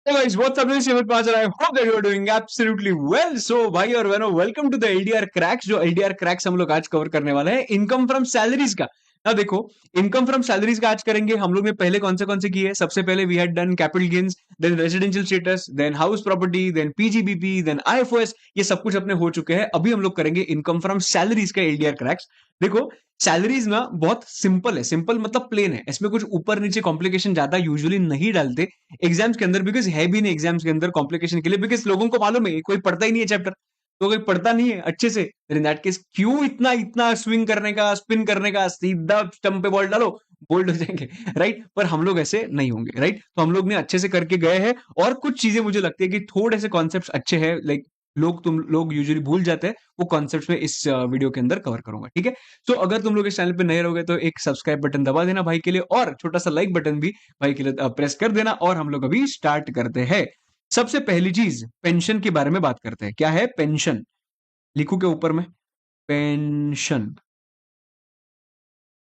Hey guys, what's up? This is Shivat Pazar. I hope that you are doing absolutely well. So भाई और बहनों, welcome to the LDR cracks. जो LDR cracks हम लोग आज cover करने वाले हैं इनकम फ्रॉम सैलरीज का। ना देखो, इनकम फ्रॉम सैलरीज का आज करेंगे। हम लोग ने पहले कौन से किए? सबसे पहले we had done capital gains, then residential status, then house property, then PGBP, then IFOS. ये सब कुछ अपने हो चुके हैं। अभी हम लोग करेंगे इनकम फ्रॉम सैलरीज का एलडीआर क्रैक्स। देखो, सैलरीज ना बहुत सिंपल है। सिंपल मतलब प्लेन है, इसमें कुछ ऊपर नीचे कॉम्प्लिकेशन ज्यादा यूजुअली नहीं डालते एग्जाम्स के अंदर, बिकॉज है भी नहीं एग्जाम्स के अंदर कॉम्प्लिकेशन के लिए, बिकॉज लोगों को मालूम है कोई पढ़ता ही नहीं है चैप्टर। तो कोई पढ़ता नहीं है अच्छे से, इन दैट केस क्यों इतना इतना स्विंग करने का, स्पिन करने का, सीधा स्टंप पे बॉल डालो, बोल्ड हो जाएंगे। राइट, पर हम लोग ऐसे नहीं होंगे। राइट, तो हम लोग ने अच्छे से करके गए हैं। और कुछ चीजें मुझे लगती है कि थोड़े से कॉन्सेप्ट अच्छे हैं, लाइक तुम लोग यूजुअली भूल जाते हैं, वो कॉन्सेप्ट में इस वीडियो के अंदर कवर करूंगा। ठीक है, तो अगर तुम लोग इस चैनल पे नए रहोगे तो एक सब्सक्राइब बटन दबा देना भाई के लिए, और छोटा सा लाइक बटन भी भाई के लिए प्रेस कर देना। और हम लोग अभी स्टार्ट करते हैं। सबसे पहली चीज पेंशन के बारे में बात करते हैं। क्या है पेंशन? लिखू के ऊपर में पेंशन।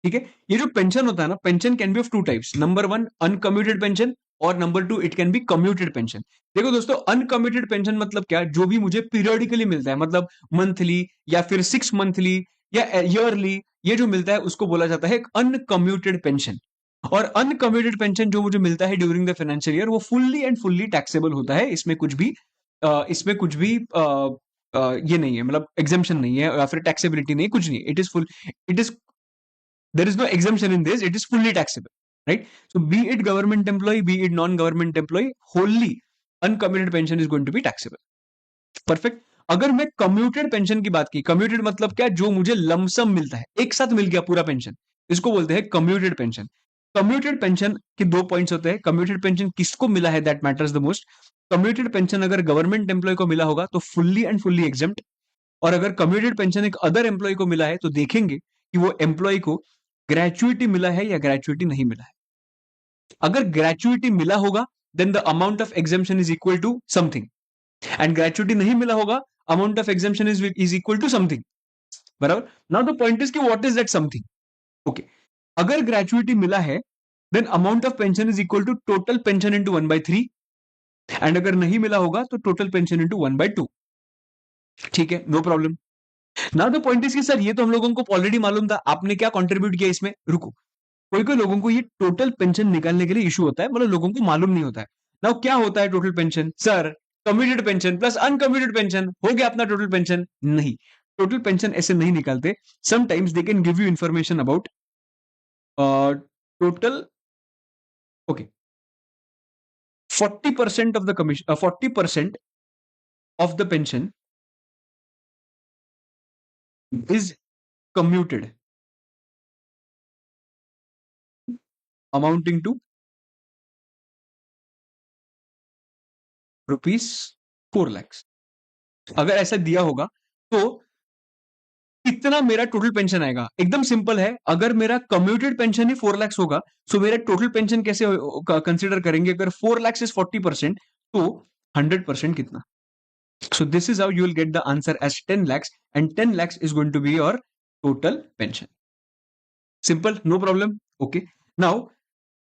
ठीक है, ये जो पेंशन होता है ना, pension can be of two types. Number one uncommuted pension, और number two it can be commuted pension. देखो दोस्तों, अनकम्यूटेड पेंशन मतलब क्या? जो भी मुझे पीरियडिकली मिलता है, मतलब मंथली या फिर 6 मंथली या ईयरली, ये जो मिलता है उसको बोला जाता है अनकम्यूटेड पेंशन। और अनकम्यूटेड पेंशन जो मुझे मिलता है ड्यूरिंग द फाइनेंशियल ईयर, वो फुल्ली एंड फुल्ली टैक्सेबल होता है। इसमें कुछ भी ये नहीं है, मतलब एग्जेम्पशन नहीं है या फिर टैक्सेबिलिटी नहीं, कुछ नहीं। It is there is no exemption in this, it is fully taxable. Right, so be it government employee, be it non-government employee, wholly uncommuted pension is going to be taxable. Perfect. अगर मैं commuted pension की बात की, commuted मतलब क्या? जो मुझे lump sum मिलता है, एक साथ मिल गया पूरा पेंशन, इसको बोलते हैं कम्यूटेड पेंशन। कम्यूटेड पेंशन के दो पॉइंट्स होते हैं। कम्यूटेड पेंशन किसको मिला है, that matters the most. Commuted pension अगर गवर्नमेंट एम्प्लॉय को मिला होगा तो फुल्ली एंड फुल्ली एग्जेम्प्ट। और अगर कम्यूटेड पेंशन एक अदर एम्प्लॉय को मिला है तो देखेंगे कि वो एम्प्लॉय को ग्रेचुइटी मिला है या ग्रेचुइटी नहीं मिला है। अगर ग्रेचुइटी मिला होगा then the amount of exemption is equal to something, and gratuity नहीं मिला होगा, amount of exemption is equal to something. बराबर। नाउ द पॉइंट इज कि what is that something. Okay, अगर ग्रेचुइटी मिला है then amount of pension is equal to total pension into 1/3, and अगर नहीं मिला होगा तो टोटल पेंशन इंटू 1/2। ठीक है, no problem. Now the point is कि सर ये तो हम लोगों को ऑलरेडी मालूम था, आपने क्या कंट्रीब्यूट किया इसमें? रुको, कोई कोई लोगों को ये टोटल पेंशन निकालने के लिए इशू होता है, मतलब लोगों को मालूम नहीं होता है। नाउ क्या होता है total pension? Sir, commuted pension plus uncommuted pension हो गया अपना टोटल पेंशन। नहीं, टोटल पेंशन ऐसे नहीं निकालते। Sometimes they can give you information about total. Okay, 40% of the commission, 40% of the pension is commuted, amounting to ₹4 lakh. अगर ऐसा दिया होगा तो कितना मेरा टोटल पेंशन आएगा? एकदम सिंपल है। अगर मेरा कम्यूटेड पेंशन ही 4 लाख होगा, सो मेरा टोटल पेंशन कैसे कंसिडर करेंगे? अगर 4 लाख इज 40%, तो 100% कितना? So this is how you will get the answer as 10 lakhs, and 10 lakhs is going to be your total pension. Simple, no problem. Okay, now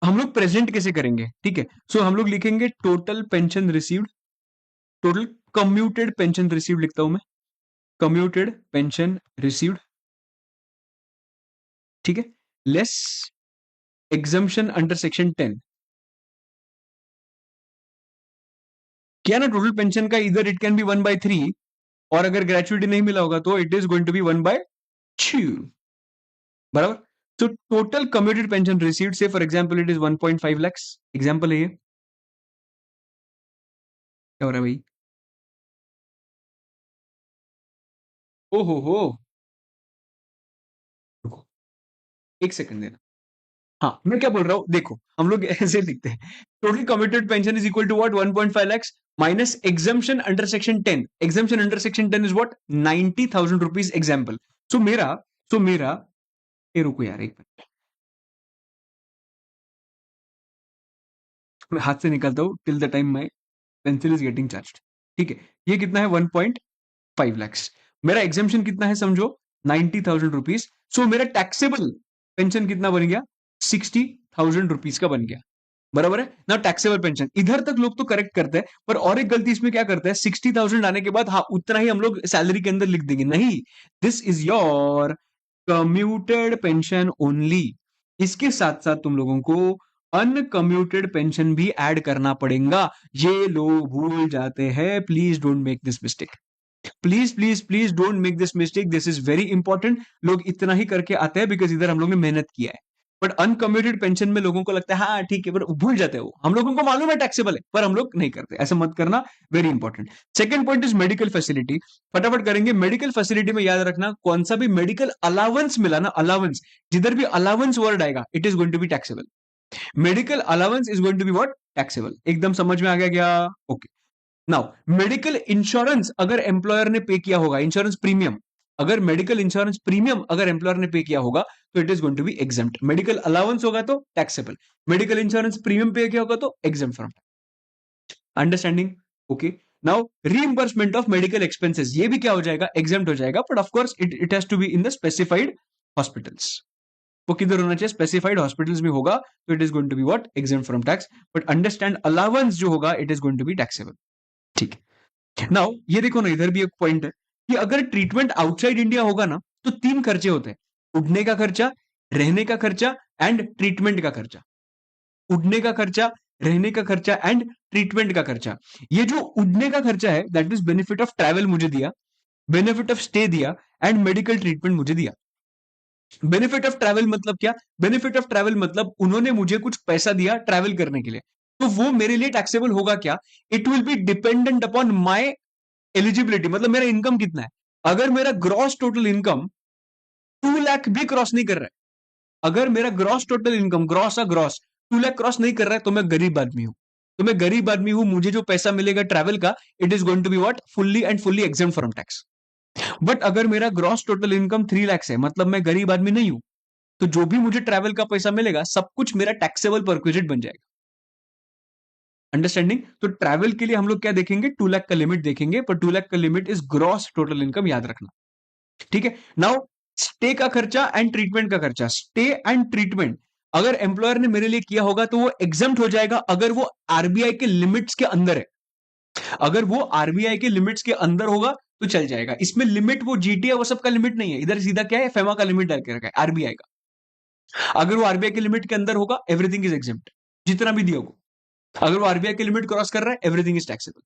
हम लोग present कैसे करेंगे? ठीक है, सो हम लोग लिखेंगे total pension received, total commuted pension received लिखता हूं मैं, कम्यूटेड पेंशन रिसीव्ड। ठीक है, लेस एग्जम्पशन अंडर सेक्शन 10। क्या ना, टोटल पेंशन का इधर इट कैन बी 1/3, और अगर ग्रेचुइटी नहीं मिला होगा तो it is going to be 1/2। बराबर। तो टोटल कम्यूटेड पेंशन रिसीव्ड से for example it is 1.5 lakhs। Example है ये। क्या हो रहा है भाई? ओहो हो, रुको, एक सेकंड देना। हाँ, मैं क्या बोल रहा हूँ, देखो हम लोग ऐसे लिखते हैं, total committed pension is equal to what? 1.5 lakhs minus exemption under section 10। Exemption under section 10 is what? 90,000 rupees example. So मेरा ये रुको यार एक मिनट, मैं हाथ से निकालता हूँ till the time my pencil is getting charge. ठीक है, ये कितना है? 1.5 lakhs। मेरा एग्जाम्पशन कितना है समझो? 90,000 रुपीज। सो मेरा टैक्सेबल पेंशन कितना बन गया? 60,000 रुपीज का बन गया। बराबर है ना। टैक्सेबल पेंशन इधर तक लोग तो करेक्ट करते हैं, पर और एक गलती इसमें क्या करते हैं, 60,000 आने के बाद हाँ उतना ही हम लोग सैलरी के अंदर लिख देंगे, नहीं, this is your commuted pension only. इसके साथ साथ तुम लोगों को अनकम्यूटेड पेंशन भी ऐड करना पड़ेगा। ये लोग भूल जाते हैं, please don't make this mistake, please please please don't make this mistake, this is very important. लोग इतना ही करके आते हैं बिकॉज इधर हम लोग ने मेहनत किया है, बट अनकम्यूटेड पेंशन में लोगों को लगता है हाँ ठीक है, पर भूल जाते हैं वो, हम लोगों को मालूम है टैक्सेबल है पर हम लोग नहीं करते, ऐसा मत करना, very important. Second point is medical facility, फटाफट करेंगे। मेडिकल फैसिलिटी में याद रखना, कौन सा भी मेडिकल अलाउंस मिला ना, अलाउंस, जिधर भी अलाउंस वर्ड आएगा it is going to be taxable. Medical allowance is going to be what, taxable. एकदम समझ में आ गया क्या? ओके। नाउ मेडिकल इंश्योरेंस अगर एम्प्लॉयर ने पे किया होगा, इंश्योरेंस प्रीमियम, अगर मेडिकल इंश्योरेंस प्रीमियम अगर एम्प्लॉयर ने पे किया होगा तो it is going to be exempt. Medical allowance होगा तो टैक्सेबल, मेडिकल इंश्योरेंस प्रीमियम पे किया होगा तो exempt from. Understanding? Okay. Now reimbursement of medical expenses, ये भी क्या हो जाएगा, एग्जेम्प्ट हो जाएगा, but of course it has to be in the specified hospitals. वो किधर होना चाहिए, स्पेसिफाइड हॉस्पिटल्स में होगा तो it is going to be what, exempt from tax. But understand allowance जो होगा it is going to be taxable. ठीक है। नाउ ये देखो ना, इधर भी एक पॉइंट है कि अगर ट्रीटमेंट आउटसाइड इंडिया होगा ना तो 3 खर्चे होते हैं, उड़ने का खर्चा, रहने का खर्चा एंड ट्रीटमेंट का खर्चा। उड़ने का खर्चा, रहने का खर्चा एंड ट्रीटमेंट का खर्चा। ये जो उड़ने का खर्चा है that is benefit of travel मुझे दिया, बेनिफिट ऑफ स्टे दिया एंड मेडिकल ट्रीटमेंट मुझे दिया। बेनिफिट ऑफ ट्रैवल मतलब क्या, बेनिफिट ऑफ ट्रैवल मतलब उन्होंने मुझे कुछ पैसा दिया ट्रैवल करने के लिए, तो वो मेरे लिए टैक्सेबल होगा क्या, it will be dependent upon my eligibility, मतलब मेरा इनकम कितना है। अगर मेरा ग्रॉस टोटल इनकम 2 लाख भी क्रॉस नहीं कर रहा है, अगर मेरा gross total income, gross 2 lakh cross नहीं कर रहा है तो मैं गरीब आदमी हूं, तो मैं गरीब आदमी हूं, मुझे जो पैसा मिलेगा ट्रैवल का it is going to be what, fully and fully exempt from tax. But अगर मेरा ग्रॉस टोटल इनकम 3 लाख है, मतलब मैं गरीब आदमी नहीं हूं, तो जो भी मुझे ट्रैवल का पैसा मिलेगा सब कुछ मेरा टैक्सेबल परक्विजिट बन जाएगा। अंडरस्टैंडिंग? तो ट्रैवल के लिए हम लोग क्या देखेंगे, 2 लाख का लिमिट देखेंगे, पर 2 लाख का limit is gross total income, याद रखना। ठीक है। नाउ स्टे का खर्चा एंड ट्रीटमेंट का खर्चा, स्टे एंड ट्रीटमेंट अगर एम्प्लॉयर ने मेरे लिए किया होगा तो वो एग्जेम्प्ट हो जाएगा अगर वो आरबीआई के लिमिट्स के अंदर है। अगर वो आरबीआई के लिमिट्स के अंदर होगा तो चल जाएगा। इसमें लिमिट वो जीटीए वो सब का लिमिट नहीं है, इधर सीधा क्या है, फेमा का लिमिट डाल के रखा है, आरबीआई का। अगर वो आरबीआई के लिमिट के अंदर होगा एवरीथिंग इज एग्जेम्प्ट, जितना भी दिया होगा। अगर वो आरबीआई के लिमिट क्रॉस कर रहा है एवरीथिंग इज टैक्सेबल।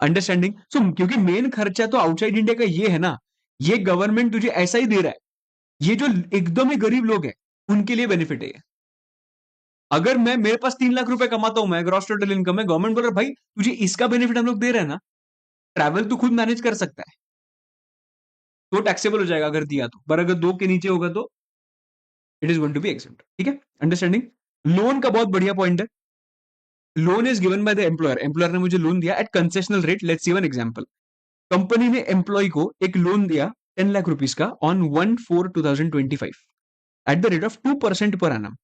अंडरस्टैंडिंग? सो क्योंकि मेन खर्चा तो आउटसाइड इंडिया का ये है ना, ये गवर्नमेंट तुझे ऐसा ही दे रहा है, ये जो एकदम ही गरीब लोग हैं उनके लिए बेनिफिट है। अगर मैं, मेरे पास 3 लाख रुपए कमाता हूं, मैं ग्रॉस टोटल इनकम है, गवर्नमेंट बोल रहा है भाई तुझे इसका बेनिफिट हम लोग दे रहे हैं ना, ट्रैवल तू खुद मैनेज कर सकता है, तो टैक्सेबल हो जाएगा अगर दिया तो, पर अगर 2 के नीचे होगा तो it is going to be exempt. ठीक है। अंडरस्टैंडिंग? लोन का बहुत बढ़िया पॉइंट है। Loan is given by the employer, employer ने मुझे लोन दिया at concessional rate. Let's see one example. Company ने एम्प्लॉय को एक लोन दिया 10 लाख रुपीज का on 1/4/2025 at the rate of 2% per annum.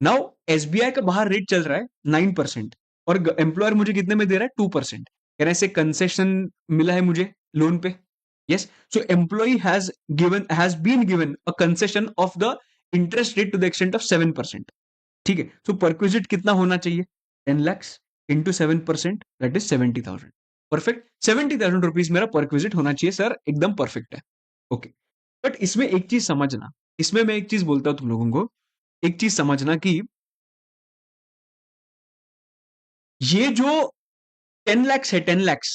Now SBI का बाहर रेट चल रहा है 9% और एम्प्लॉयर मुझे कितने में दे रहा है, 2%। कहना से कंसेशन मिला है मुझे लोन पे। Yes, so employee has been given a concession of the interest rate to the extent of 7%। ठीक है। सो परक्विजिट कितना होना चाहिए, 10 lakhs into 7%, that is 70,000। Perfect, 70,000 rupees मेरा परक्विजिट होना चाहिए सर, एकदम परफेक्ट है। ओके। बट इसमें एक चीज समझना, इसमें मैं एक चीज बोलता हूं तुम लोगों को, एक चीज समझना कि ये जो 10 lakhs है, 10 lakhs,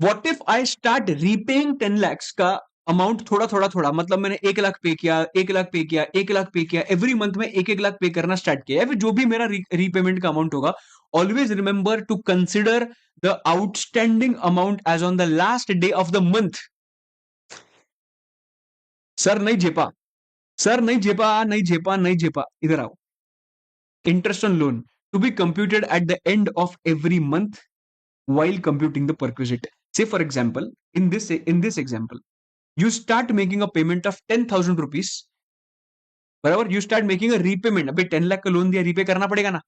what if I start repaying 10 lakhs का अमाउंट थोड़ा थोड़ा थोड़ा, मतलब मैंने 1 लाख पे किया, 1 लाख पे किया, 1 लाख पे किया, एवरी मंथ में 1-1 लाख पे करना स्टार्ट किया, या फिर जो भी मेरा रीपेमेंट का अमाउंट होगा, always remember to consider the outstanding amount as on the last day of the month. Sir नहीं झेपा, सर नहीं झेपा, नहीं झेपा, नहीं झेपा, इधर आओ। Interest on loan to be computed at the end of every month while computing the perquisite. Say for example, in this example, you start making a payment of 10,000 rupees, बराबर, you start making a repayment. अभी 10 लाख का loan दिया, repay करना पड़ेगा ना,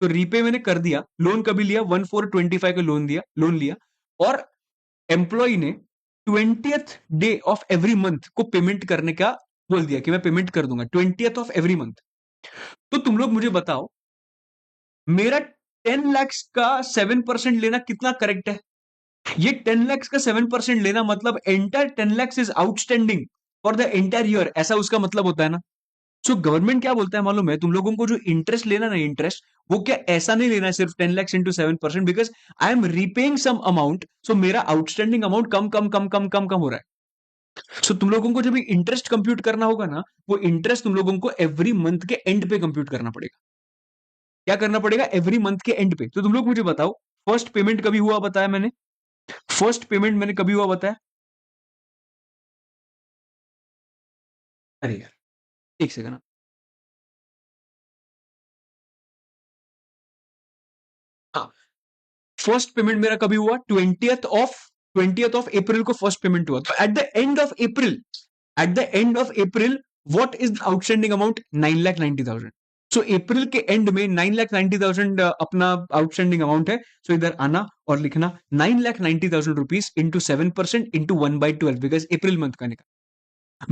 तो repay मैंने कर दिया। लोन कभी लिया, 1/4/25 का लोन लिया और एम्प्लॉय ने 20th day of every month को पेमेंट करने का बोल दिया कि मैं पेमेंट कर दूंगा 20th ऑफ एवरी मंथ। तो तुम लोग मुझे बताओ, मेरा 10 lakhs का 7% लेना कितना करेक्ट है? ये 10 lakhs का 7% लेना मतलब entire 10 lakhs is outstanding for the entire year, ऐसा उसका मतलब होता है ना। सो गवर्नमेंट क्या बोलता है मालूम है तुम लोगों को, जो इंटरेस्ट लेना ना, इंटरेस्ट वो क्या ऐसा नहीं लेना है सिर्फ 10 lakhs into 7%, because I am repaying some amount, so मेरा आउटस्टैंडिंग अमाउंट कम कम कम कम कम कम हो रहा है। सो तुम लोगों को जब इंटरेस्ट कंप्यूट करना होगा ना, वो इंटरेस्ट तुम लोगों को एवरी मंथ के एंड पे कंप्यूट करना पड़ेगा। क्या करना पड़ेगा? एवरी मंथ के एंड पे। तो तुम लोग मुझे बताओ, फर्स्ट पेमेंट कभी हुआ बताया मैंने? फर्स्ट पेमेंट मैंने कभी हुआ बताया? अरे यार, एक सेकंड। हाँ, फर्स्ट पेमेंट मेरा कभी हुआ? 20th ऑफ अप्रैल को फर्स्ट पेमेंट हुआ। तो eight the end of April what is the outstanding amount? 9,90,000। सो अप्रैल के एंड में 9,90,000 अपना आउटस्टैंडिंग अमाउंट है। सो इधर आना और लिखना 9,90,000 rupees into 7% into 1/12, because April month का निकला।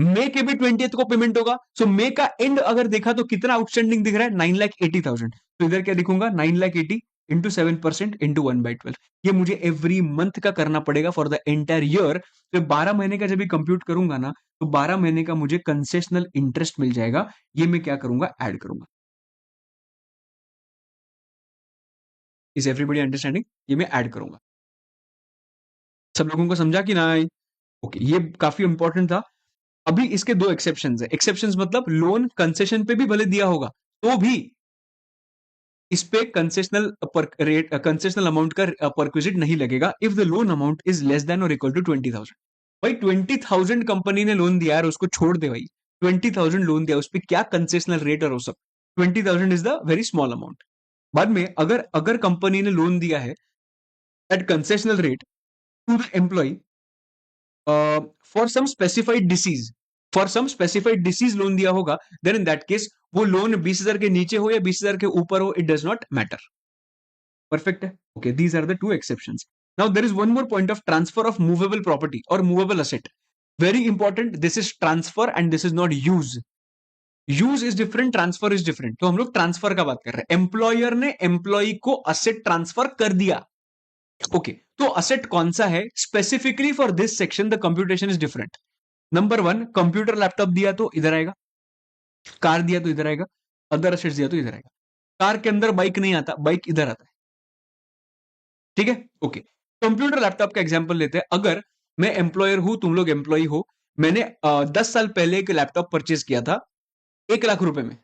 मई के भी 20th को पेमेंट होगा। सो मई का एंड अगर देखा तो कितना आउटस्टैंडिंग दिख रहा है? 9,80,000। तो इधर क्या लिखूंगा? 9,80,000 इंटू 7% इंटू 1/12। ये मुझे एवरी मंथ का करना पड़ेगा फॉर द एंटायर ईयर। तो 12 महीने का जब भी कंप्यूट करूंगा ना, तो 12 महीने का मुझे कंसेशनल इंटरेस्ट मिल जाएगा। ये मैं क्या करूंगा? ऐड करूंगा। Is everybody understanding? ये मैं ऐड करूंगा। सब लोगों को समझा कि ना? ओके, ये काफी इंपॉर्टेंट था। अभी इसके दो एक्सेप्शंस है। एक्सेप्शंस मतलब लोन कंसेशन पे भी भले दिया होगा तो भी इस पे कंसेशनल अमाउंट का परक्विजिट नहीं लगेगा, if the loan amount is less than और इक्वल टू 20,000। भाई 20,000 कंपनी ने लोन दिया है, उसको छोड़ दे भाई। 20,000 लोन दिया, उस पर क्या कंसेशनल रेट और वो सब? 20,000 is the very small amount. बाद में अगर अगर कंपनी ने लोन दिया है at concessional rate to the employee for some specified disease, loan दिया होगा, देन इन दैट केस वो लोन 20,000 के नीचे हो या 20,000 के ऊपर हो, it does not matter. Perfect है? Okay, these are the two exceptions. Now there is one more point of transfer of movable property और movable asset. Very important, this is transfer and this is not use. Use is different, transfer is different. तो हम लोग transfer का बात कर रहे हैं। Employer ने एम्प्लॉय को असेट ट्रांसफर कर दिया। ओके, तो असेट कौन सा है? Specifically for this section the computation is different. Number one, computer laptop दिया तो इधर आएगा, कार दिया तो इधर आएगा, अदर असेट्स दिया तो इधर आएगा। कार के अंदर बाइक नहीं आता, बाइक इधर आता है। ठीक है? ओके, कंप्यूटर लैपटॉप का एग्जांपल लेते हैं। अगर मैं एम्प्लॉयर हूं, तुम लोग एम्प्लॉय हो, मैंने 10 साल पहले एक लैपटॉप परचेज किया था 1 लाख रुपए में,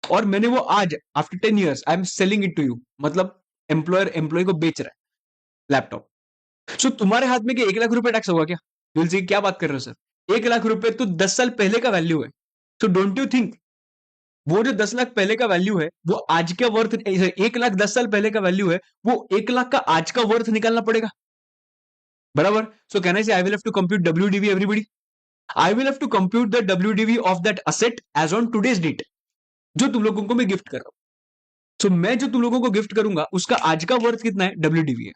और मैंने वो आज after 10 years I am selling it to you, मतलब एम्प्लॉयर एम्प्लॉय को बेच रहा है लैपटॉप। सो तुम्हारे हाथ में क्या 1 लाख रुपए टैक्स होगा क्या? विल जी, क्या बात कर रहे हो सर? 1 लाख रुपए तो 10 साल पहले का वैल्यू है। सो डोंट यू थिंक वो जो 10 लाख पहले का वैल्यू है, वो आज का वर्थ, 1 लाख 10 साल पहले का वैल्यू है, वो 1 लाख का आज का वर्थ निकालना पड़ेगा। बराबर? सो can I say I will have to compute WDV everybody? I will have to compute the WDV of that asset as on today's date, जो तुम लोगों को मैं गिफ्ट कर रहा हूं। सो मैं जो तुम लोगों को गिफ्ट करूंगा उसका आज का वर्थ कितना है? डब्ल्यूडीवी है।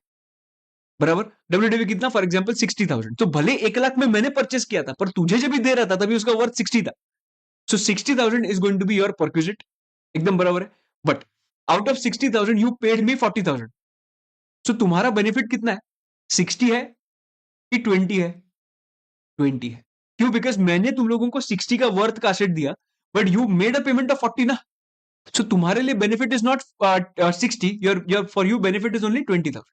बराबर? डब्ल्यूडीवी कितना? For example 60,000। तो भले 1 लाख में मैंने परचेस किया था, पर तुझे जब भी दे रहा था तभी उसका वर्थ 60 था। So 60,000 is going to be your perquisite. एकदम बराबर है। But out of 60,000 you paid me 40,000। So तुम्हारा बेनिफिट कितना है? 60 है कि 20 है? 20 है। क्यों? बिकॉज मैंने तुम लोगों को 60 का वर्थ का असेट दिया, but you made a payment of 40 ना। सो तुम्हारे लिए benefit is not 60, your for you benefit is only 20,000।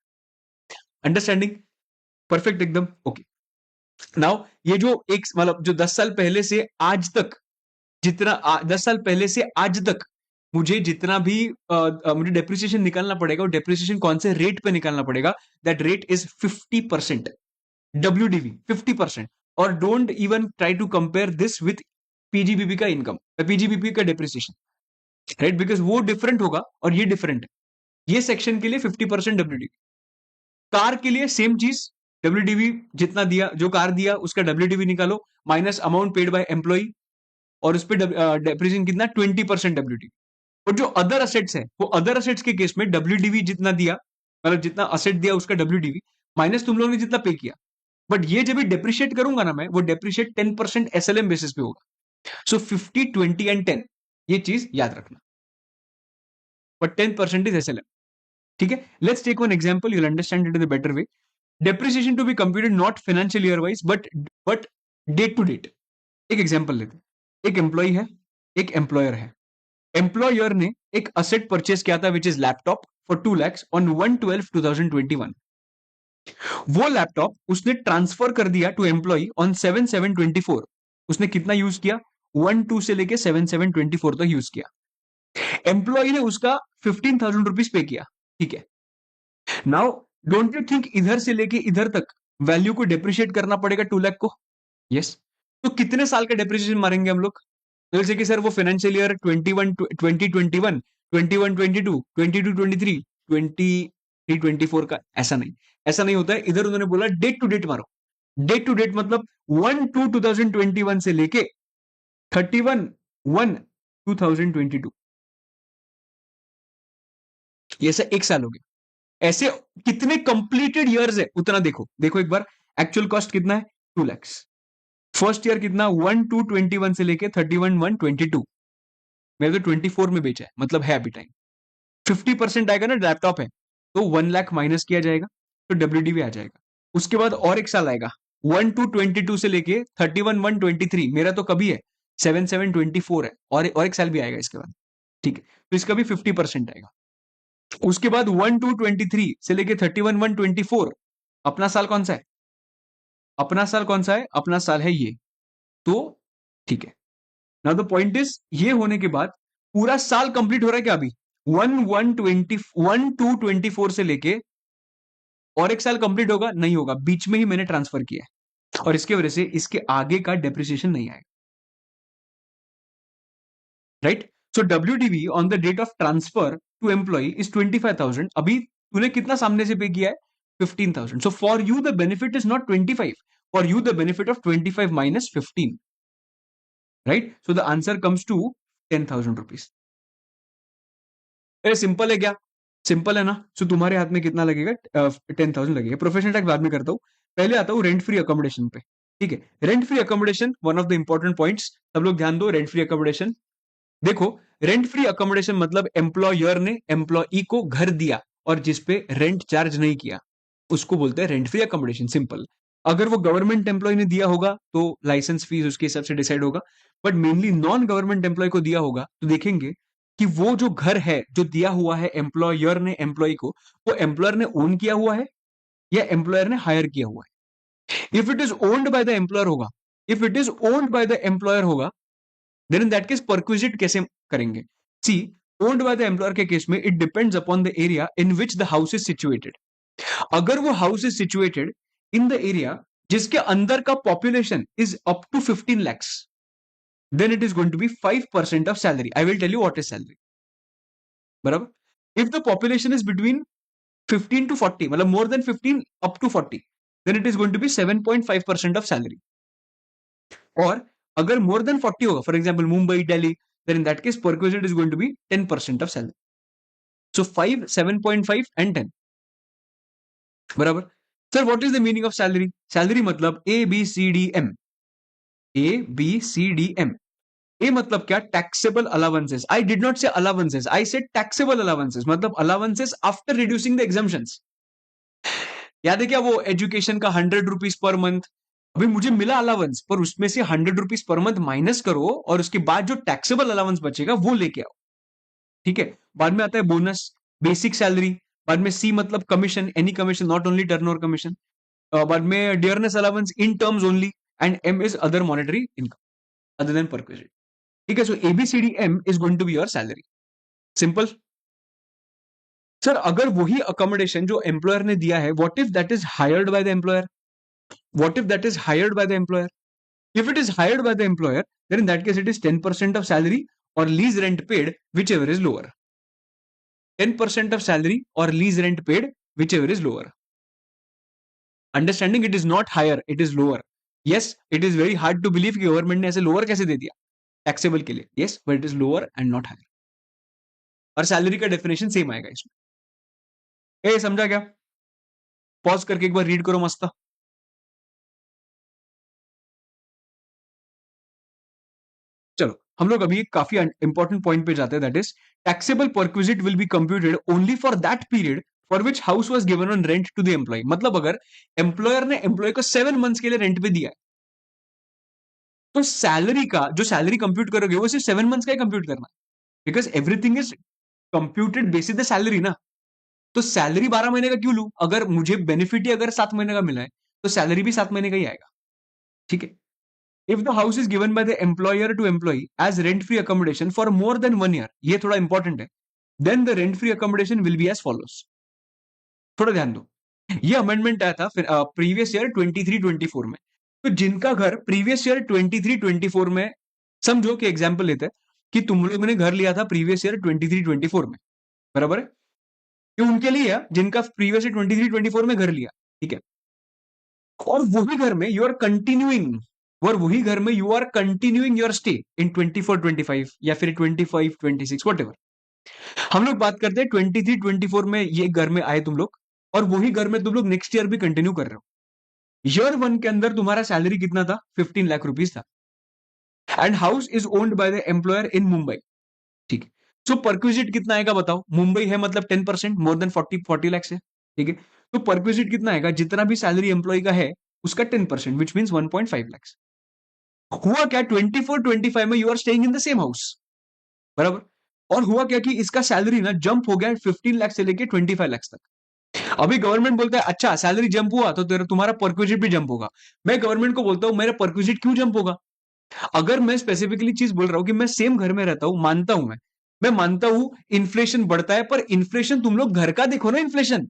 Understanding? Perfect, एकदम ओके। नाउ ये जो एक मतलब जो 10 साल पहले से आज तक, जितना 10 साल पहले से आज तक मुझे जितना भी मुझे डेप्रिसिएशन निकालना पड़ेगा, वो डेप्रिसिएशन कौन से रेट पे निकालना पड़ेगा? That rate is 50%। डब्ल्यूडीवी 50%। और don't even try to compare this with PGBP का इनकम, पीजीबीपी का डेप्रिसिएशन, राइट? बिकॉज वो डिफरेंट होगा और ये डिफरेंट है। ये सेक्शन के लिए 50% डब्ल्यूडीवी। कार के लिए सेम चीज, डब्ल्यूडीवी जितना दिया, जो कार दिया उसका डब्ल्यूडीवी निकालो, minus amount paid by employee, और उस पर डेप्रिसिएशन कितना? 20% डब्ल्यूडीवी। और जो अदर असेट्स है, वो अदर असेट्स के केस में डब्ल्यूडीवी जितना दिया, मतलब जितना असेट दिया उसका डब्ल्यूडीवी माइनस तुम लोगों ने जितना पे किया। बट ये जब भी डेप्रिशिएट करूंगा ना मैं, वो डेप्रिशिएट 10% एसएलएम बेसिस पे होगा। सो 50, 20 एंड 10, ये चीज याद रखना। but 10% is SLM. ठीक है, let's take one example, you'll understand it in a better way. Depreciation to be computed not financial year wise but date to date. एक एग्जांपल लेते हैं, एक एम्प्लॉय है, एक एम्प्लॉयर है. एम्प्लॉयर ने एक असेट परचेस किया था which is laptop for 2 lakhs on 1/12/2021. वो लैपटॉप उसने ट्रांसफर कर दिया टू एम्प्लॉय ऑन 7/7/24. उसने कितना यूज किया? 1/2 से लेके 7/7/24 तक यूज किया. एम्प्लॉय ने उसका 15,000 रुपीज पे किया. ठीक है, नाउ डोंट यू थिंक इधर से लेके इधर तक वैल्यू को डेप्रिशिएट करना पड़ेगा 2 लाख को? Yes yes. तो कितने साल का डेप्रिसिएशन मारेंगे हम लोग? जैसे कि सर वो फाइनेंशियल ईयर 2021 21-22 22-23 23-24 का, ऐसा नहीं, ऐसा नहीं होता है. इधर उन्होंने बोला डेट टू डेट मारो. डेट टू डेट मतलब 1/2/2021 से लेके 31/1/2022. ये ऐसा एक साल हो गया. ऐसे कितने कंप्लीटेड ईयर्स है उतना देखो. देखो एक बार, एक्चुअल कॉस्ट कितना है? 2 lakhs. फर्स्ट ईयर कितना? 1/2/21 से लेके 31/1/22. मैंने तो 24 में बेचा है, मतलब है अभी टाइम. 50% आएगा ना, लैपटॉप है तो 1 लाख माइनस किया जाएगा तो WDV आ जाएगा. उसके बाद और एक साल आएगा 1/2/22 से लेके 31/1/23. मेरा तो कभी है 7/7/24 है, और एक साल भी आएगा इसके बाद. ठीक है, तो इसका भी 50% आएगा. उसके बाद 1/2/23 से लेके 31/1/24. अपना साल कौन सा है? अपना साल कौन सा है? अपना साल है ये. तो ठीक है, नाउ द पॉइंट इज, ये होने के बाद पूरा साल कंप्लीट हो रहा है क्या अभी? 1/1/24 से लेके और एक साल कंप्लीट होगा? नहीं होगा, बीच में ही मैंने ट्रांसफर किया है और इसके वजह से इसके आगे का डेप्रिसिएशन नहीं आएगा. Right. So WDV on the date of transfer to employee is 25,000. अभी तूने कितना सामने से पे किया है? 15,000. So for you the benefit is not 25, for you the benefit of 25 minus 15. Right. So the answer comes to 10,000 rupees. अरे simple है क्या? सिंपल है ना. सो तुम्हारे हाथ में कितना लगेगा? 10,000 लगेगा. प्रोफेशनल टैक्स बाद में करता हूं, पहले आता हूं रेंट फ्री अकोमोडेशन पे. ठीक है, rent free accommodation one of the important points. सब लोग ध्यान दो. रेंट फ्री अकोमोडेशन देखो, रेंट फ्री अकोमोडेशन मतलब एम्प्लॉयर ने एम्प्लॉई को घर दिया और जिसपे रेंट चार्ज नहीं किया, उसको बोलते हैं रेंट फ्री अकोमोडेशन. सिंपल. अगर वो गवर्नमेंट एम्प्लॉय ने दिया होगा तो लाइसेंस फीस उसके हिसाब से डिसाइड होगा, but mainly non government employee को दिया होगा तो देखेंगे कि वो जो घर है जो दिया हुआ है एम्प्लॉयर ने एम्प्लॉय को, वो एम्प्लॉयर ने ओन किया हुआ है या एम्प्लॉयर ने हायर किया हुआ है. If it is owned by the employer होगा, if it is owned by the employer होगा, then in that case perquisite कैसे करेंगे? See, owned by the employer के केस में it depends upon the area in which the house is situated. अगर वो house is situated in the area जिसके अंदर का population is up to 15 lakhs, then it is going to be 5% of salary. I will tell you what is salary. बराबर. If the population is between 15 to 40, मतलब more than 15 up to 40, then it is going to be 7.5% of salary. और अगर more than 40 होगा, for example Mumbai, Delhi, then in that case perquisite is going to be 10% of salary. So 5, 7.5 and 10. बराबर. Sir, what is the meaning of salary? Salary मतलब A B C D M. A B C D M. A मतलब क्या? Taxable allowances. I did not say allowances, I said taxable allowances, मतलब allowances after reducing the exemptions. याद है क्या वो education का 100 rupees per month? अभी मुझे मिला अलाउंस, पर उसमें से 100 रुपीज पर मंथ माइनस करो और उसके बाद जो टैक्सेबल अलाउंस बचेगा वो लेके आओ. ठीक है. बाद में आता है बोनस, बेसिक सैलरी. बाद में सी मतलब commission, any commission, not only turnover commission. बाद में dearness allowance in terms only, and M is other monetary income other than perquisite. ठीक है. So ABCDM is going to be your salary. Simple. Sir अगर वही accommodation जो employer ने दिया है, what if that is hired by the employer? What if that is hired by the employer? If it is hired by the employer, then in that case it is 10% of salary और lease rent paid whichever is lower. 10% of salary और lease rent paid whichever is lower. Understanding? It is not higher, it is lower. Yes, it is very hard to believe कि government ने ऐसे lower कैसे दे दिया taxable के लिए. Yes, but it is lower and not higher. और salary का डेफिनेशन सेम आएगा इसमें. ए समझा क्या? पॉज करके एक बार रीड करो मस्त. चलो हम लोग अभी एक काफी इंपॉर्टेंट पॉइंट पे जाते हैं, that is taxable perquisite will be computed only for that period for which house was given on rent to the employee. मतलब अगर एम्प्लॉयर ने एम्प्लॉय को 7 मंथ्स के लिए रेंट पे दिया है, तो सैलरी का जो सैलरी कंप्यूट करोगे वो सिर्फ 7 मंथ्स का ही कंप्यूट करना, because everything is computed basis the salary ना। तो सैलरी 12 महीने का क्यों लू, अगर मुझे बेनिफिट ही अगर 7 महीने का मिला है तो सैलरी भी 7 महीने का ही आएगा। ठीक है। If the house is given by the employer to employee as rent free accommodation for more than 1 year, ये थोड़ा इंपॉर्टेंट है, then the rent free accommodation will be as follows. थोड़ा ध्यान दो, ये अमेंडमेंट आया था फिर प्रीवियस ईयर 23-24 में। तो जिनका घर प्रीवियस ईयर 23-24 में, समझो कि एग्जांपल लेते हैं कि तुम लोगों ने घर लिया था प्रीवियस ईयर 23-24 में, बराबर है, ये उनके लिए है जिनका प्रीवियस ईयर 23-24 में घर लिया। ठीक है। और वही घर में यू आर कंटिन्यूइंग, और वही घर में you are continuing your stay in 24-25 या फिर 25-26 वट एवर। हम लोग बात करते हैं 23-24 में ये घर में आए तुम लोग, और वही घर में तुम लोग नेक्स्ट ईयर भी कंटिन्यू कर रहे हो। ईयर 1 के अंदर तुम्हारा सैलरी कितना था, 15 लाख रुपीज था, and house is owned by the employer in Mumbai. ठीक है। सो परक्विजिट कितना आएगा बताओ, मुंबई है मतलब 10%, मोर देन 40 लाख है। ठीक है। तो परक्विजिट कितना आएगा, जितना भी सैलरी एम्प्लॉय का है उसका 10%, विच मीन 1.5 लाख। हुआ क्या, 24-25 में you are staying in the same house, बराबर। और हुआ क्या कि इसका सैलरी ना जंप हो गया 15 लाख से लेके 25 लाख तक। अभी गवर्नमेंट बोलता है अच्छा सैलरी जंप हुआ तो तेरा तुम्हारा परक्विजिट भी जंप होगा। मैं गवर्नमेंट को बोलता हूं मेरा परक्विजिट क्यों जंप होगा, अगर मैं स्पेसिफिकली चीज बोल रहा हूं कि मैं सेम घर में रहता हूं, मानता हूं मैं मानता हूं इन्फ्लेशन बढ़ता है, पर इन्फ्लेशन तुम लोग घर का देखो ना, इन्फ्लेशन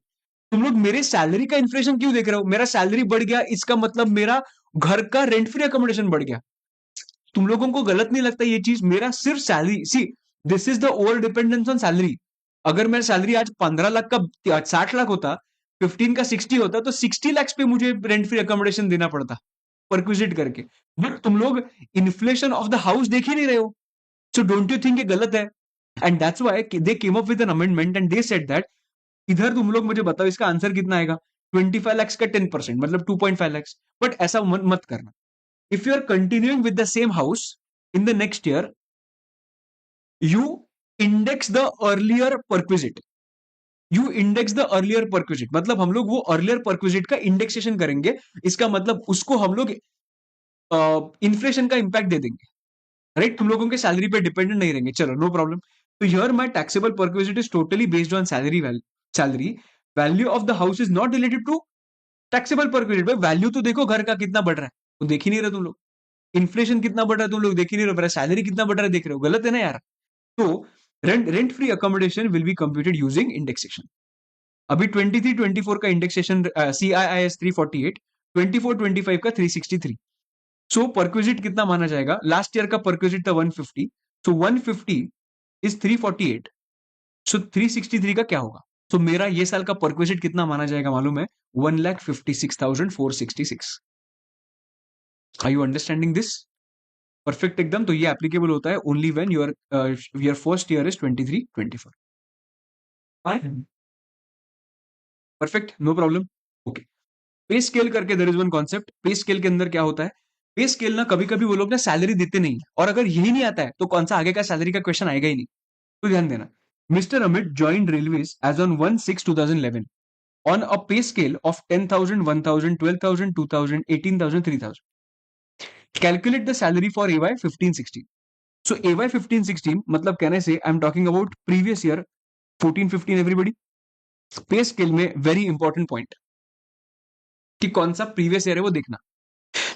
तुम लोग मेरे सैलरी का इन्फ्लेशन क्यों देख रहे हो, मेरा सैलरी बढ़ गया इसका मतलब मेरा घर का रेंट फ्री अकोमोडेशन बढ़ गया। तुम लोगों को गलत नहीं लगता ये चीज, मेरा सिर्फ salary, see this is the over dependence on salary. अगर मेरा सैलरी आज 15 लाख का 60 लाख होता, 15 का 60 होता, तो 60 लाख पे मुझे रेंट फ्री अकोमोडेशन देना पड़ता परक्विजिट करके। बट तुम लोग इन्फ्लेशन ऑफ द हाउस देख ही नहीं रहे हो, सो डोंट यू थिंक ये गलत है। And that's why they came up with an amendment and they said that, इधर तुम लोग मुझे बताओ इसका आंसर कितना आएगा, 25 लाख का 10% मतलब 2.5 लाख। बट ऐसा मत करना। If you are continuing with the same house in the next year, you index the earlier perquisite. You index the earlier perquisite, मतलब हम लोग वो earlier perquisite का इंडेक्सेशन करेंगे। इसका मतलब उसको हम लोग इन्फ्लेशन का इंपैक्ट दे देंगे, राइट। तुम लोगों के सैलरी पे डिपेंडेंट नहीं रहेंगे, चलो नो प्रॉब्लम। तो here my taxable perquisite is totally based on salary value of the house is not related to taxable perquisite. Value तो देखो घर का कितना बढ़ रहा है, तो देख ही नहीं रहे तुम लोग। इन्फ्लेशन कितना बढ़ रहा है तुम लोग देख ही नहीं रहे, मेरा सैलरी कितना बढ़ रहा है देख रहे हो, गलत है ना यार। तो rent free accommodation will be computed using indexation. अभी 23-24 का इंडेक्सेशन CIIS 348, 24-25 का 363। सो परक्विजिट कितना माना जाएगा, लास्ट ईयर का परक्विजिट था 150, सो 150 इज 348, सो 363 का क्या होगा। सो मेरा ये साल का परक्विजिट कितना माना जाएगा मालूम है, 1,56,466। Are you understanding this perfect एकदम। तो ये एप्लीकेबल होता है only when your first year is 23-24। Perfect, no problem. Okay. Pay scale करके there is one concept. Pay scale के अंदर क्या होता है, पे स्केल ना कभी कभी वो लोग ना सैलरी देते नहीं है, और अगर यही नहीं आता है तो कौन सा आगे का सैलरी का क्वेश्चन आएगा ही नहीं। तो ध्यान देना, mister Amit joined railways as on 1/6/2011 on a pay scale of 10,000, 1,000, 12,000, 2,000, 18,000, 3,000. Calculate the salary for AY 15-16. So AY 15-16 मतलब कहने से I am talking about previous year 14-15 everybody. Pay scale में वेरी इंपॉर्टेंट पॉइंट कि कौन सा प्रीवियस ईयर है वो देखना।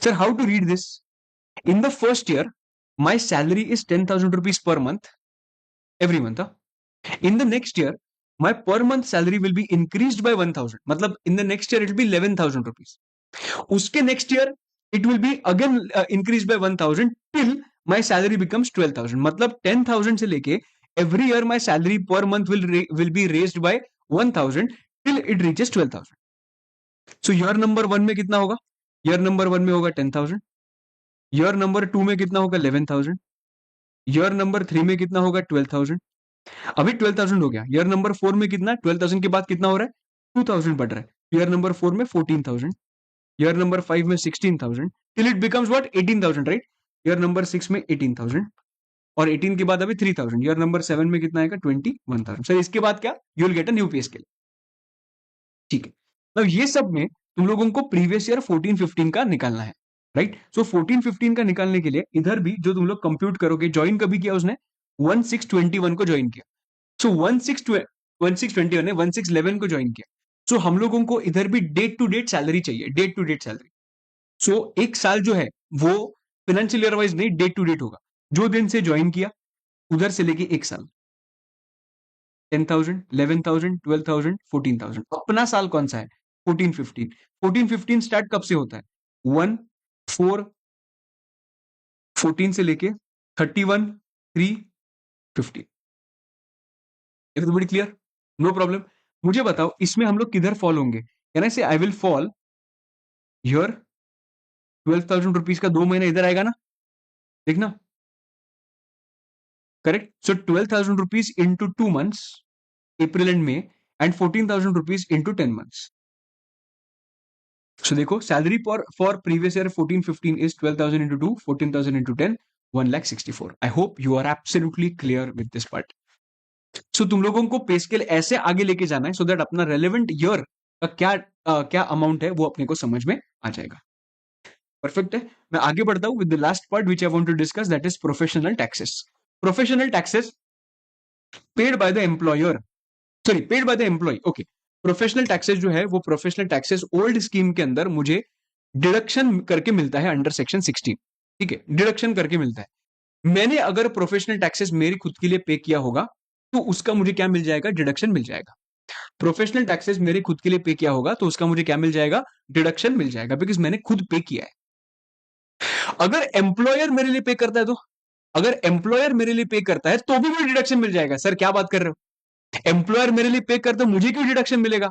Sir how to read this, in the first year my salary is 10,000 rupees per month every month. In the next year my per month salary will be increased by 1,000, मतलब in the next year it will be 11,000 rupees. उसके next year it will be again increased by 1,000 till my salary becomes 12,000, मतलब 10,000 से लेके every year my salary per month will be raised by 1,000 till it reaches 12,000. So year number 1 में कितना होगा, year number 1 में होगा 10,000, year number 2 में कितना होगा 11,000, year number 3 में कितना होगा 12,000। अभी 12,000 हो गया, ईयर नंबर 4 में कितना, 12,000 के बाद कितना हो रहा है, 2,000 बढ़ रहा है। ईयर नंबर 4 में 14,000, ईयर नंबर 5 में 16,000 till it becomes what 18,000, right. Year number 6 में 18,000, और 18 के बाद अभी 3000, ईयर नंबर 7 में कितना आएगा 21,000। सर इसके बाद क्या, you will get a new पे स्केल। ठीक है, तो ये सब में तुम लोगों को प्रीवियस ईयर 14-15 का निकालना है, राइट। सो 14-15 का निकालने के लिए इधर भी जो तुम लोग कंप्यूट करोगे, ज्वाइन कभी किया उसने 1621 को ज्वाइन किया, सो 1621 ने 1611 को ज्वाइन किया। सो हम लोगों को इधर भी डेट टू डेट सैलरी चाहिए, डेट टू डेट सैलरी। सो एक साल जो है वो फाइनेंशियल ईयर वाइज नहीं, डेट टू डेट होगा, जो दिन से ज्वाइन किया उधर से लेके एक साल, 10,000, 11,000, 12,000, 14,000। अपना साल कौन सा है 14-15। 14-15 स्टार्ट कब से होता है 1 4 14 से लेके 31 3 15। Everybody clear, no problem. मुझे बताओ इसमें हम लोग किधर फॉल होंगे, can I say I will fall your 12,000 rupees का 2 महीना इधर आएगा ना, देखना correct. So 12,000 rupees into 2 months, April and May, and 14,000 rupees into 10 months. So देखो salary for previous year 14-15 is 12,000 into 2, 14,000 into 10, 1,64,000। I hope you are absolutely clear with this part. So तुम लोगों को पे स्केल ऐसे आगे लेके जाना है सो दैट अपना रेलेवेंट ईयर का क्या अमाउंट है वो अपने को समझ में आ जाएगा। परफेक्ट है, मैं आगे बढ़ता हूं with the last part which I want to discuss, that is professional taxes. Professional taxes paid by the employer, sorry paid by the employee, okay. Professional taxes जो है वो प्रोफेशनल टैक्सेस ओल्ड स्कीम के अंदर मुझे deduction करके मिलता है under section 16, ठीक है, डिडक्शन करके मिलता है। मैंने अगर प्रोफेशनल टैक्सेस मेरी खुद के लिए पे किया होगा तो उसका मुझे क्या मिल जाएगा, डिडक्शन मिल जाएगा। प्रोफेशनल टैक्सेस मेरे खुद के लिए पे किया होगा तो उसका मुझे क्या मिल जाएगा, डिडक्शन मिल जाएगा, बिकॉज मैंने खुद पे किया है। अगर एम्प्लॉयर मेरे लिए पे करता है तो, अगर एम्प्लॉयर मेरे लिए पे करता है तो भी मुझे डिडक्शन मिल जाएगा। सर क्या बात कर रहे हो, एम्प्लॉयर मेरे लिए पे करता है मुझे क्यों डिडक्शन मिलेगा,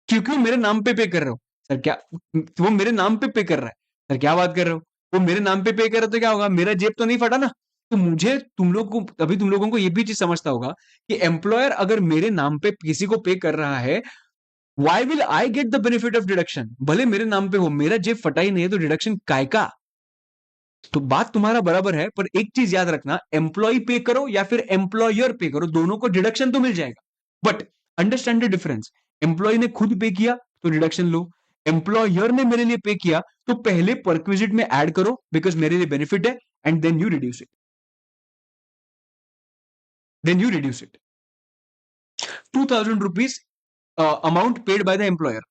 क्योंकि मेरे नाम पे कर रहे हो। सर क्या, वो मेरे नाम पे कर रहा है, सर क्या बात कर रहे हो, वो मेरे नाम पे कर रहा है तो क्या होगा, मेरा जेब तो नहीं फटा ना। तो मुझे तुम लोग को अभी तुम लोगों को ये भी चीज समझता होगा कि एम्प्लॉयर अगर मेरे नाम पे किसी को पे कर रहा है, why will I get the benefit of deduction, भले मेरे नाम पे हो, मेरा जेब फटा ही नहीं है तो डिडक्शन काय का। तो बात तुम्हारा बराबर है, पर एक चीज याद रखना, एम्प्लॉय पे करो या फिर एम्प्लॉयर पे करो, दोनों को डिडक्शन तो मिल जाएगा, but understand the difference. Employee ने खुद पे किया तो डिडक्शन लो, एम्प्लॉयर ने मेरे लिए पे किया तो पहले परक्विजिट में ऐड करो बिकॉज मेरे लिए बेनिफिट है, and then you reduce it, then you reduce it. 2,000 rupees amount paid by the employer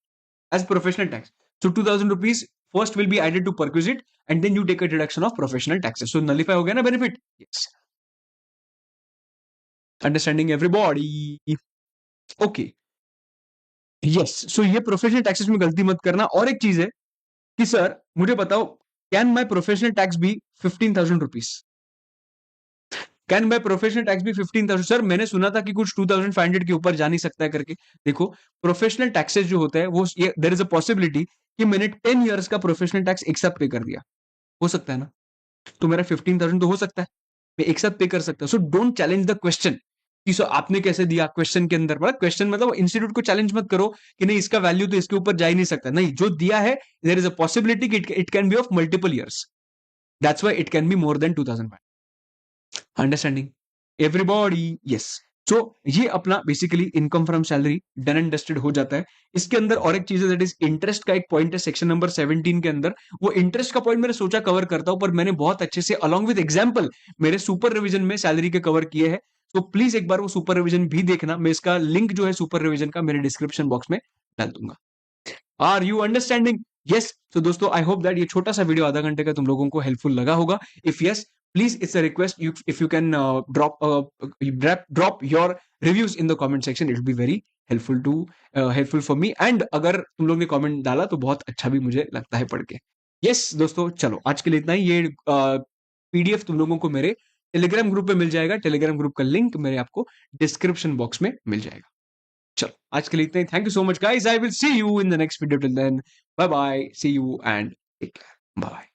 as professional tax. So 2,000 rupees first will be added to perquisite and then you take a deduction of professional taxes. So nullify हो गया ना benefit? Yes. Understanding everybody? Okay. Yes. So ये professional taxes में गलती मत करना। और एक चीज है कि सर मुझे बताओ, can my professional tax be 15,000 rupees? Can by professional tax भी 15,000? सर मैंने सुना था कि कुछ 2,500 के ऊपर जा नहीं सकता है करके। देखो प्रोफेशनल टैक्सेस जो होता है वो देयर इज अ पॉसिबिलिटी कि मैंने 10 इयर्स का प्रोफेशनल टैक्स एक साथ पे कर दिया, हो सकता है ना, तो मेरा 15,000 तो हो सकता है, मैं एक साथ पे कर सकता हूँ। So don't challenge the question कि सर आपने कैसे दिया, क्वेश्चन के अंदर क्वेश्चन मतलब इंस्टीट्यूट को चैलेंज मत करो कि नहीं इसका वैल्यू तो इसके ऊपर जा ही नहीं सकता, नहीं, जो दिया है देयर इज अ पॉसिबिलिटी कि it can be of multiple years, that's why it can be more than 2,000। Understanding everybody? Yes. So ये अपना basically income from salary done and dusted हो जाता है। इसके अंदर और एक चीज है दैट इज इंटरेस्ट का एक पॉइंट है सेक्शन नंबर 17 के अंदर। वो इंटरेस्ट का पॉइंट मैंने सोचा कवर करता हूं, पर मैंने बहुत अच्छे से अलॉन्ग विद एग्जांपल मेरे सुपर रिवीजन में सैलरी के कवर किए हैं। तो प्लीज एक बार वो सुपर रिवीजन भी देखना, मैं इसका लिंक जो है सुपर रिवीजन का मेरे डिस्क्रिप्शन बॉक्स में डाल दूंगा। Are you understanding? यस। तो दोस्तों आई होप दैट ये छोटा सा वीडियो आधा घंटे का तुम लोगों को हेल्पफुल लगा होगा। If yes, please it's a request, if you can drop your reviews in the comment section, it will be very helpful for me, and अगर तुम लोग ने कमेंट डाला तो बहुत अच्छा भी मुझे लगता है पढ़ के। यस दोस्तों, चलो आज के लिए इतना ही। ये पीडीएफ तुम लोगों को मेरे टेलीग्राम ग्रुप में मिल जाएगा, टेलीग्राम ग्रुप का लिंक मेरे आपको डिस्क्रिप्शन बॉक्स में मिल जाएगा। चलो आज के लिए इतना ही। Thank you so much guys, I will see you in the next video. Till then bye bye, see you and take care, bye.